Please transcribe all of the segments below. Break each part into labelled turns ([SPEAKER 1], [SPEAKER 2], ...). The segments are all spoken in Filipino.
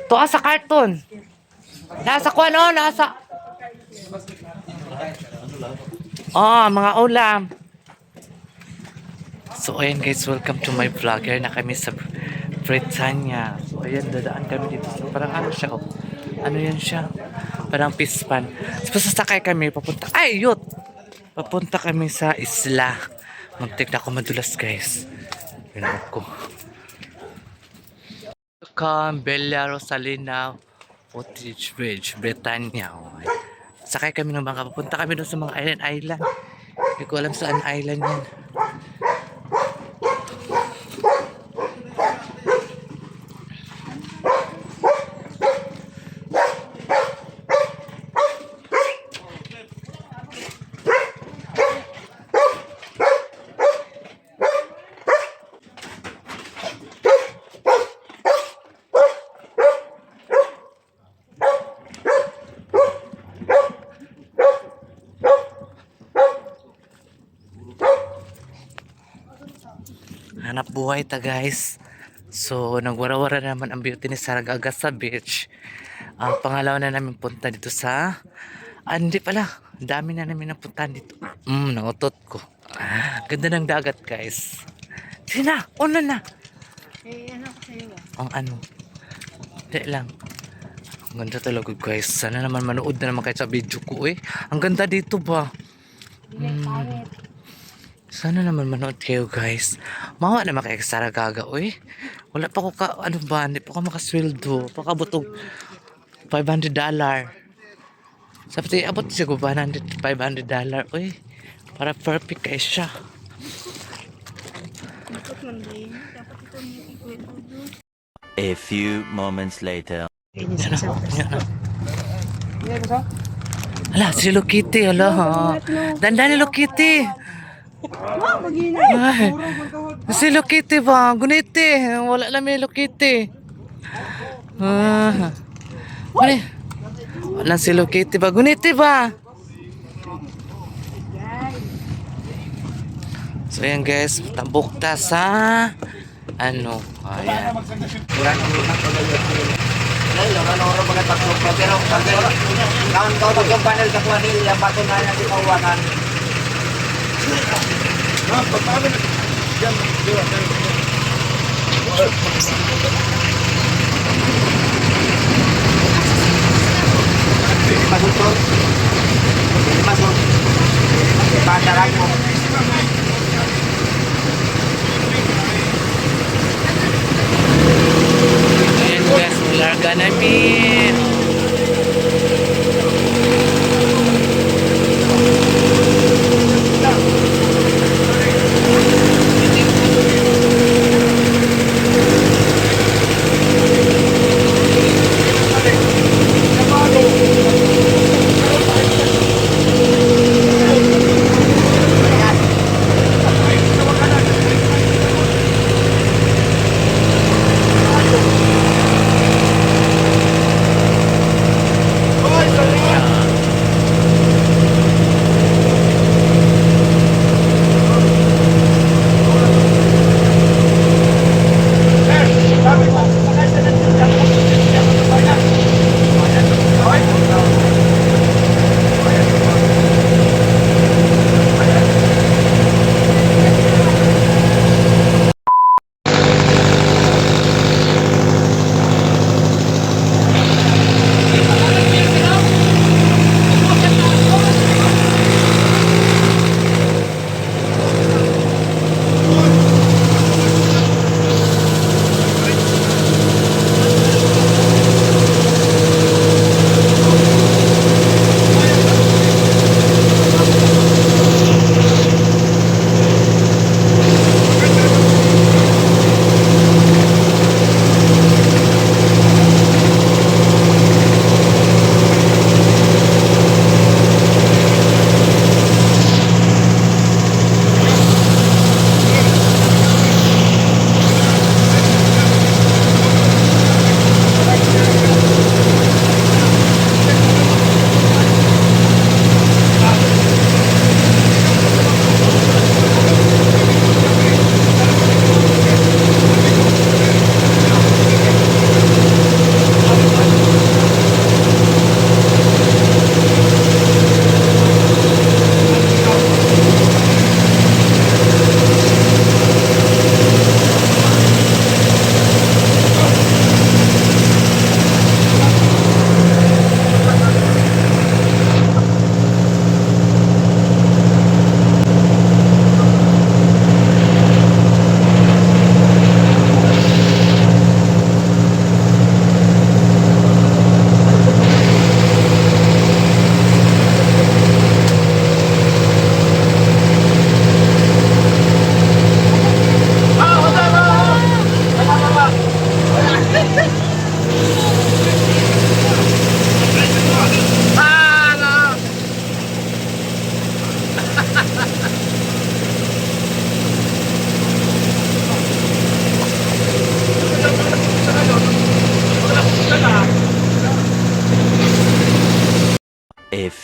[SPEAKER 1] Tuwa sa cartoon. Nasa kuwan o, nasa... Oh, mga ulam. So, ayan guys, welcome to my vlog. Here na kami sa Britannia. So, ayan, dadaan kami dito. So, parang ano siya, oh. Ano yan siya? Parang pispan. So, sasakay kami, papunta... Ay, yut! Papunta kami sa isla. Magtik na ako madulas, guys. Pinag ko. Welcome, Bella Rosalina Cottage Bridge, Britannia. Okay. Sakay kami ng bangka. Papunta kami doon sa mga island. Hindi ko alam saan island yan. Hanap buhay ta guys. So nagwara-wara naman ang beauty ni Saragaga sa beach. Pangalawa na namin punta dito sa hindi pala, dami na namin napuntahan dito. Nautot ko. Ganda ng dagat guys. Sige na, una na.
[SPEAKER 2] Ano ko sa'yo
[SPEAKER 1] Ang ano. Hindi lang. Ang ganda talaga guys. Sana naman manood na naman kayo sa video ko Ang ganda dito ba? Sana naman manood kayo guys. Mawa naman kayo sa Saragaga Wala pa ko hindi pa ko makasweldo. Pakabutog $500. Sabi abot siya ko $500 para perfect kayo siya.
[SPEAKER 3] A few moments later.
[SPEAKER 1] Hala, si Hello Kitty, Dandan Hello Kitty. Ay, si Hello Kitty ba? Guniti. Wala na may Hello Kitty. Wala si Hello Kitty ba? Guniti ba? So ayan guys, tabok ta sa ano. Ayan. Ayan guys, larga namin.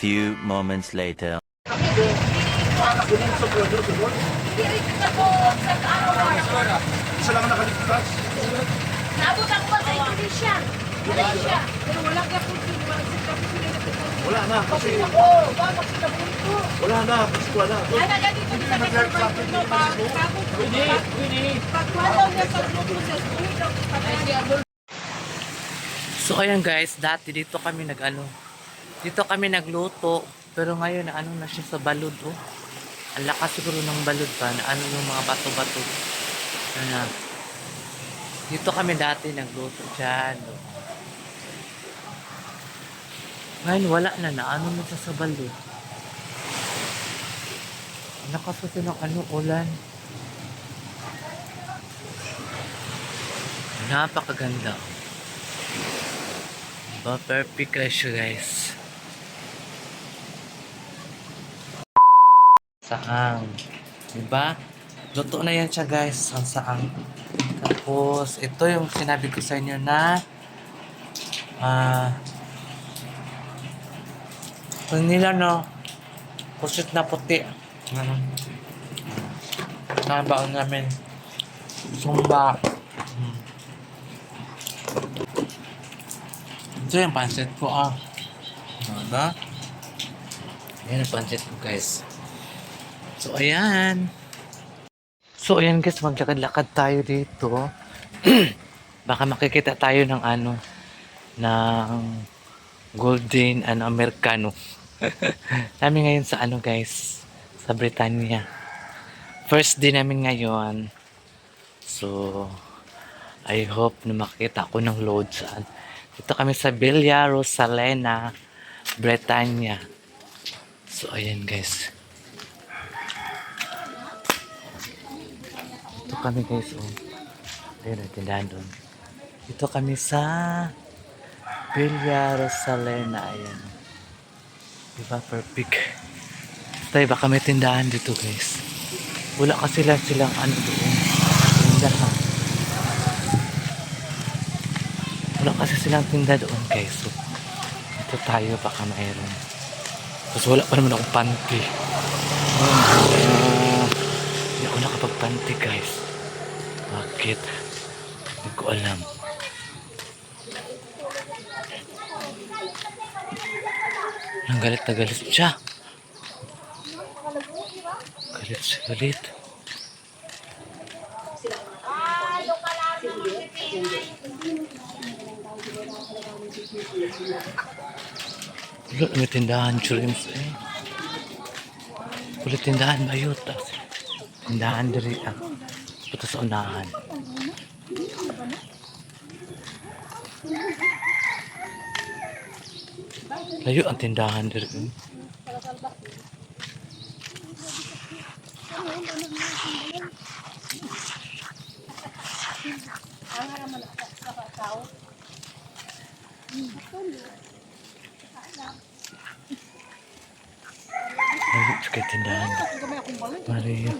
[SPEAKER 3] few moments later.
[SPEAKER 4] Isa lang nakaligtas.
[SPEAKER 2] Naabot ako pa sa Indonesia. Malaysia. Pero wala ka po
[SPEAKER 4] Wala na kasi
[SPEAKER 2] ako. Bakit sila po ito?
[SPEAKER 4] wala na kasi wala.
[SPEAKER 2] Ana ganito sa Pagwalaw niya sa grupo sa school.
[SPEAKER 1] So ayan guys, dati dito kami dito kami nagluto, pero ngayon ano na siya sa balod oh. Ang lakas siguro ng balod pa, na ano yung mga bato-bato. Ano. Dito kami dati nagluto dyan. Oh. Ngayon wala na ano na siya sa balod. Ang lakas kasi ng ulan. Napakaganda. Diba? Perfect na siya guys. Saang. Diba? Luto na yan siya guys. Ang saang. Tapos, ito yung sinabi ko sa inyo na nila no pusit na puti. Nabaon namin. Sumba. Ito yung pancit ko Diba? Yan ang pancit ko guys. So ayan. So ayan guys, maglakad-lakad tayo dito. Baka makikita tayo ng ng golden Americano. Namin ngayon sa guys, sa Britannia. First day namin ngayon. So I hope na makita ko ng load saan. Dito kami sa Villa Rosalena, Britannia. So ayan guys. Dito kami guys ayun ang tindahan doon. Dito kami sa Villa Rosalena. Ayan. Diba perfect? Tayo baka may tindahan dito guys. Wala kasi silang doon. Tindahan. Wala kasi silang tinda doon guys. So, dito tayo baka mayroon. Tapos wala pa naman akong panty. Hindi ako nakapagpanty guys. Bakit? Hindi ko alam. Ang galit na galit siya. Galit siya, galit. Wala, may tindahan shrimps Wala tindahan bayot. Tindahan diri Puto sa unahan. Layo ang tindahan diri. Layo sa tindahan. Maria.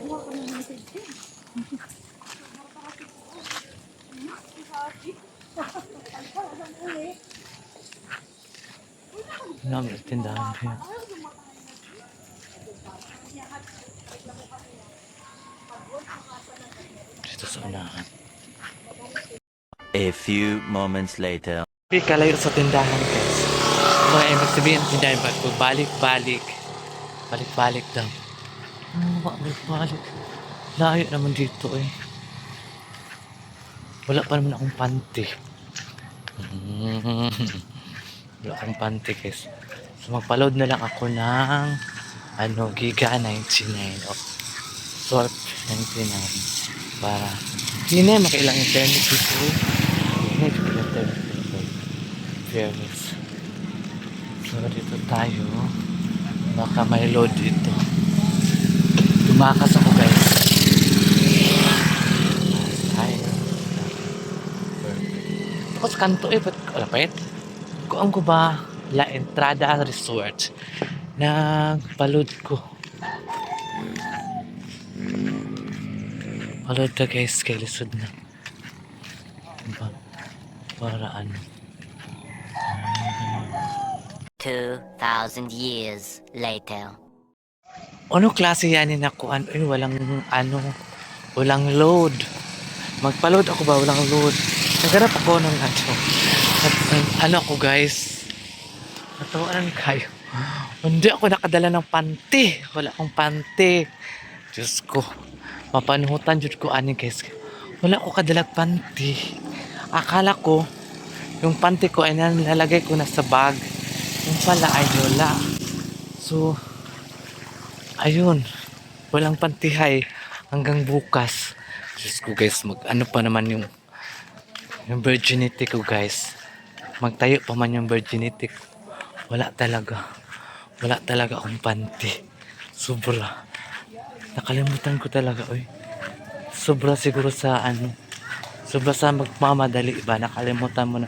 [SPEAKER 1] Namin tindahan rin. Dito sa unahan.
[SPEAKER 3] A few moments later.
[SPEAKER 1] Kalayo sa tindahan guys. Mga ibig sabihin ng tindahan balik-balik. Balik-balik daw. Balik-balik. Layo naman dito Wala pa naman akong panty. Wala akong panty guys. So magpa-load na lang ako ng Giga 99 o Surf 99 para hindi na makailang internet dito. Hindi na internet dito. Fairness. So dito tayo. Baka may load dito. Tumakas ako guys. Tayo. Tapos kanto ba't kalapit? Kuang ko ba La Entrada Resort ng palod ko. Palod na guys, kay lisod na. Diba? Para
[SPEAKER 5] 2,000 years later.
[SPEAKER 1] Ano klase yanin ako? Walang load. Magpa-load ako ba? Walang load. Naghanap ako ng ano ako guys. Natawanan kayo. Hindi ako nakadala ng panty. Wala akong panty. Diyos ko. Mapanuhutan Diyos ko ani guys. Wala ako kadalag panty. Akala ko yung panty ko ay nalalagay ko na sa bag. Yung pala ay wala. So, ayun. Walang pantihay hanggang bukas. Diyos ko guys, ano pa naman yung virginity ko guys. Magtayo pa man yung virginity ko. Wala talaga. Wala talaga akong panty. Sobra. Nakalimutan ko talaga, oy. Sobra siguro sa sobra sa magmamadali ba? Nakalimutan mo na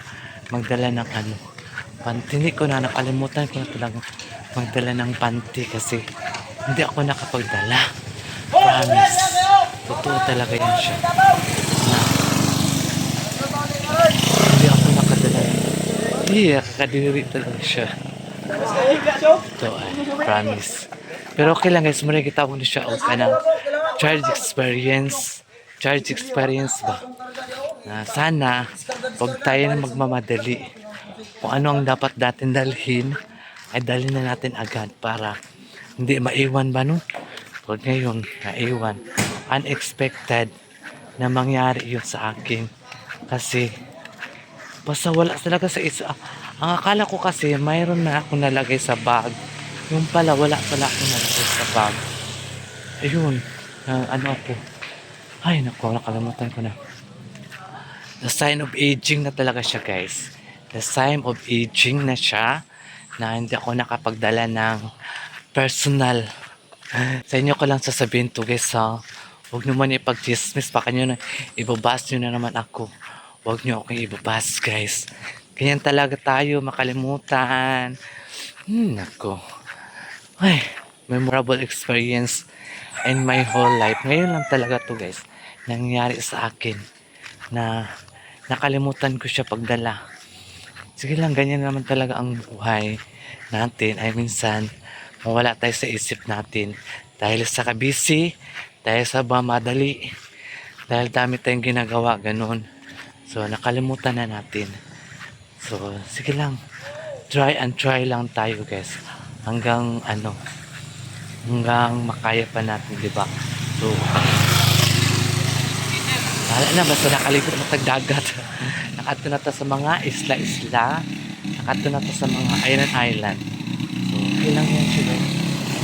[SPEAKER 1] magdala ng panty. Hindi ko na nakalimutan ko na talaga magdala ng panty kasi hindi ako nakapagdala. Promise. Totoo talaga yan siya. Na, hindi ako nakadala. Hindi, kakadiri talaga siya. Ito ay, promise. Pero okay lang guys, muna kita ko na siya o kanang charge experience. Charge experience ba? Na sana, huwag tayo na magmamadali. Kung ano ang dapat natin dalhin, ay dalhin na natin agad para hindi maiwan ba no? Huwag ngayon, naiwan. Unexpected na mangyari yun sa akin. Kasi, basta wala talaga sa isa. Ang akala ko kasi, mayroon na ako nalagay sa bag. Yung pala, wala pala ako nalagay sa bag. Ayun, ako. Ay, naku, nakalimutan ko na. The sign of aging na talaga siya, guys. The sign of aging na siya na hindi ako nakapagdala ng personal. Sa inyo ko lang sasabihin to, guys, ha. Huwag nyo man ipag-chismis pa kanyo na ibabas nyo na naman ako. Huwag nyo akong ibabas, guys. Ganyan talaga tayo, makalimutan. Nako. Ay, memorable experience in my whole life. Ngayon lang talaga to guys, nangyari sa akin na nakalimutan ko siya pagdala. Sige lang, ganyan naman talaga ang buhay natin. Ay minsan, mawala tayo sa isip natin dahil sa kabisi, dahil sa madali, dahil dami tayong ginagawa, ganun. So, nakalimutan na natin. So, sige lang. Try and try lang tayo, guys. Hanggang makaya pa natin, di ba? So, wala na, basta nakalimutan na tagdagat. Nakato na to sa mga isla-isla. Nakato na to sa mga island. So, okay lang yan siya, guys.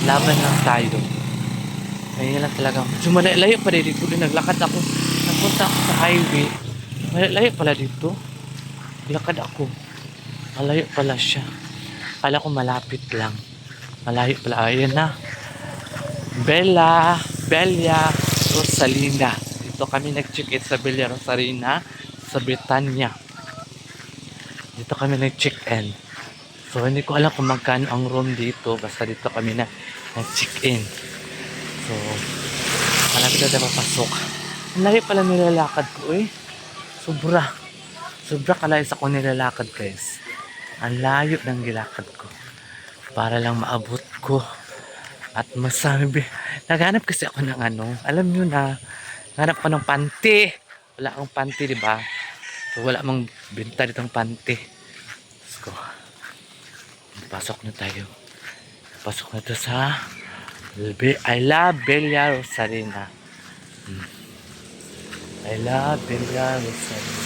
[SPEAKER 1] Laban lang tayo. Ngayon lang talaga. So, malayo pa dito. Naglakad ako. Napunta ako sa highway. Malayo pala dito. Naglakad ako. Malayo pala siya. Kala ko malapit lang. Malayo pala. Ayan na. Bella Rosalina. Dito kami nag-check-in sa Bella Rosalina sa Britannia. Dito kami nag-check-in. So, hindi ko alam kung magkano ang room dito. Basta dito kami nag-check-in. So, malapit na tayo papasok. Ang layo pala nilalakad ko eh. Sobra kalayas ako nilalakad guys. Ang layo ng gilakad ko. Para lang maabot ko. At masabi. Naghanap kasi ako ng alam nyo na. Naghanap ko ng panty. Wala akong panty, diba? So, wala mang binta ditong panty. Let's go. Pasok na tayo. Pasok na to sa I love Bella Rosalina. I love Bella Rosalina.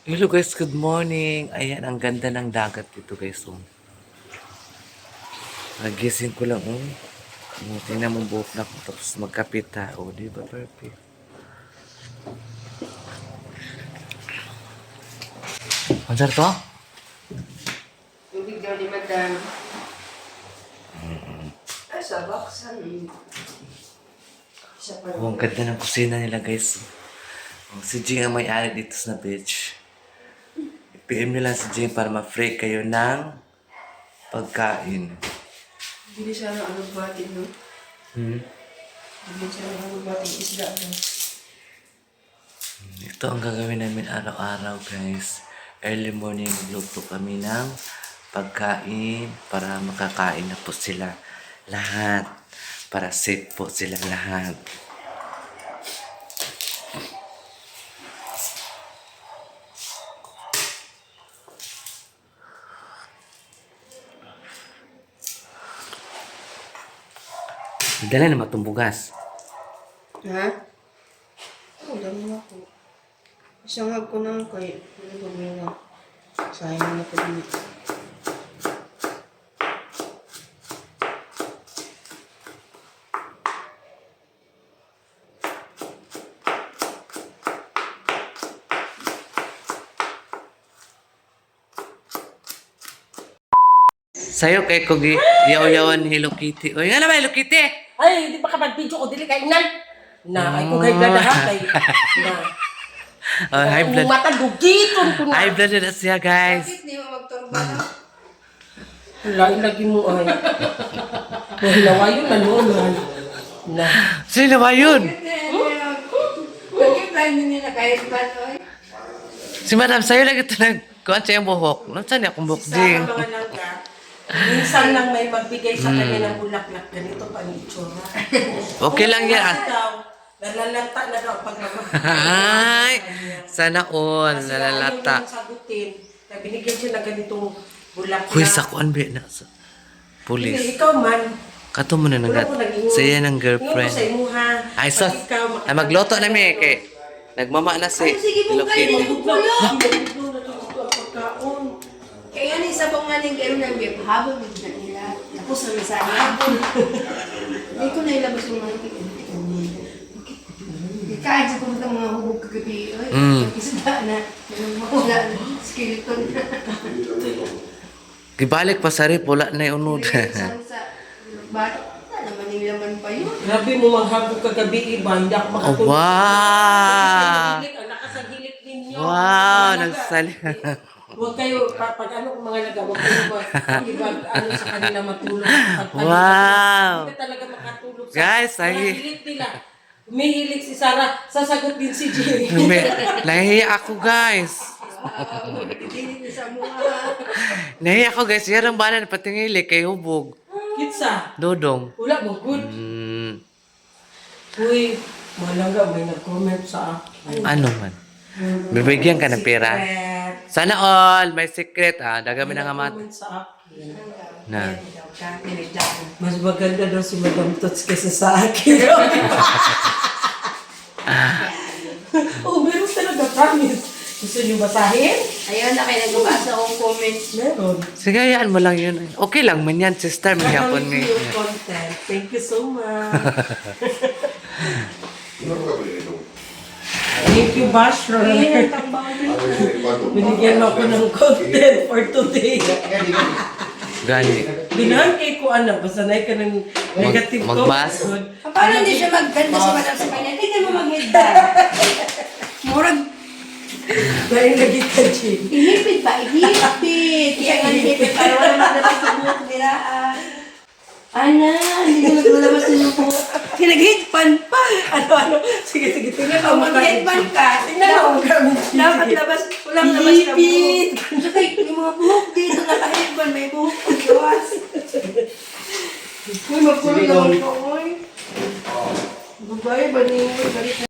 [SPEAKER 1] Hello guys, good morning. Ayan, ang ganda ng dagat dito guys. Nagising ko lang. Tingnan mo buhok na ko tapos magkapit ha. Di ba perfect? Ansar to?
[SPEAKER 6] Tubig daw ni Madam. Ay, sa baksan. Isa pa
[SPEAKER 1] Ang ganda ng kusina nila guys. Si Jing ang may-ari dito sa beach. I-PM nyo lang si Jing para ma-free kayo ng pagkain.
[SPEAKER 6] Hindi siya ng alugbati, no? Hindi siya ng alugbati isda, no?
[SPEAKER 1] Ito ang gagawin namin araw-araw guys. early morning luto kami ng pagkain para makakain na po sila lahat. Para safe po sila lahat. Dala na matumbugas.
[SPEAKER 6] Ha? Oo, dami na ako. Isang hag ko na kay ano ba. Sayang na ko din.
[SPEAKER 1] Sa'yo kay Kugi, yaw-yawan Hello Kitty. Oy, nga naman Hello Kitty!
[SPEAKER 7] Ay, di ba kapag video ko, dili kay nan. Ay kung high blood ha, kay na.
[SPEAKER 1] Oh, high blood.
[SPEAKER 7] Mata dugiton ko na.
[SPEAKER 1] High blood na siya, guys.
[SPEAKER 6] Bakit di mo magturba na?
[SPEAKER 7] Wala, ilagi mo ay. Mahilawa yun, nanunan. Na.
[SPEAKER 1] Sino ba yun?
[SPEAKER 6] Bakit tayo hindi nakahiban, oy?
[SPEAKER 1] Si Madam, sa'yo lang ito nagkuhan siya yung buhok. Saan niya akong buhok,
[SPEAKER 7] Sa
[SPEAKER 1] Jing?
[SPEAKER 7] mga langga, minsan lang may magbigay sa kanya ng bulaklak. Ganito pa ang itsura.
[SPEAKER 1] Okay lang yan.
[SPEAKER 7] Ikaw, nalalata na daw pag
[SPEAKER 1] Ay, sana all,
[SPEAKER 7] Kasi
[SPEAKER 1] nalalata.
[SPEAKER 7] ayaw niyang sagutin. Na binigyan siya ng ganitong bulaklak.
[SPEAKER 1] Kuy, sa kuan ba na sa
[SPEAKER 7] Hindi,
[SPEAKER 1] police.
[SPEAKER 7] ikaw man.
[SPEAKER 1] Kato mo na
[SPEAKER 7] Wala ko nag-ingon.
[SPEAKER 1] Siya ng
[SPEAKER 7] Ingon ko
[SPEAKER 1] girlfriend.
[SPEAKER 7] sa imo ha.
[SPEAKER 1] Ay, sos.
[SPEAKER 7] Pag ikaw
[SPEAKER 1] Ay, magloto na mi kay. Nagmama na si Hello Kitty.
[SPEAKER 6] Kaya nga ni sabong nga ning gano'n ng beef, habol din na nila. Tapos sa misa habol. Hindi ko na ilabas yung mga kahit sa pumunta mga hubog kagabi, oy, isda na, wala na, skeleton na.
[SPEAKER 1] Gibalik pa sa rip, wala na yung unod.
[SPEAKER 6] Sa bakit? Naman yung laman pa yun.
[SPEAKER 7] Grabe mo manghagog kagabi iba, hindi ako
[SPEAKER 1] Oh,
[SPEAKER 7] makatulog.
[SPEAKER 1] wow!
[SPEAKER 7] Ang nakasagilip ninyo.
[SPEAKER 1] Wow,
[SPEAKER 7] Mga laga.
[SPEAKER 1] nagsali.
[SPEAKER 7] Huwag kayo, pag ano mga laga, huwag kayo ano sa kanila matulog.
[SPEAKER 1] Wow.
[SPEAKER 7] Hindi ka talaga makatulog sa
[SPEAKER 1] Guys,
[SPEAKER 7] mga hilit nila. Umihilig si Sarah, sasagot din si Jay.
[SPEAKER 1] Nahiya ako, guys.
[SPEAKER 6] Hindi sa mukha.
[SPEAKER 1] Nahiya ako, guys. Yan ang banan, patingili kay hubog.
[SPEAKER 7] Kitsa,
[SPEAKER 1] Dodong.
[SPEAKER 7] wala mo good. Uy, mga laga, may nag-comment sa akin.
[SPEAKER 1] Ano man? Bibigyan ka ng pera.
[SPEAKER 7] Secret.
[SPEAKER 1] Sana all, may secret ha. Dagami na nga mat.
[SPEAKER 7] Comment sa akin.
[SPEAKER 1] Na.
[SPEAKER 7] Mas maganda daw si Madam Tots kaysa sa akin. Oh, meron talaga, promise. Gusto niyo basahin?
[SPEAKER 6] Ayun na kayo nagbabasa akong comments.
[SPEAKER 7] Meron.
[SPEAKER 1] Sige, hayaan mo lang yun. Okay lang man yan, sister. May hapon
[SPEAKER 7] Gagawin
[SPEAKER 1] may...
[SPEAKER 7] ko yung content. Thank you so much. Thank you, Bashro. Binigyan mo ako ng content for today.
[SPEAKER 1] Gani.
[SPEAKER 7] Binangkay ko anak, basta na ka ng negative
[SPEAKER 1] magbas?
[SPEAKER 7] comment.
[SPEAKER 6] Paano hindi siya magganda si Madam sa kanya? Hindi mo mag-headband. Murag,
[SPEAKER 7] Dahil lagi ka, Jim.
[SPEAKER 6] ihipit ba? Ihipit. Kaya nga ihipit para wala maglabas ng buhok nila. Ana, hindi mo naglalabas ng buhok. Pinag-headband pa.
[SPEAKER 7] Ano? Sige, tingnan
[SPEAKER 6] Kung
[SPEAKER 7] mo.
[SPEAKER 6] mag-headband ka,
[SPEAKER 7] Tingnan mo ang gamit.
[SPEAKER 6] dapat labas, walang labas na buhok. Saka yung mga buhok dito, naka-headband, may buhok pag iwas. Uy, magkulong naman ko, uy. Babae, ba niyo?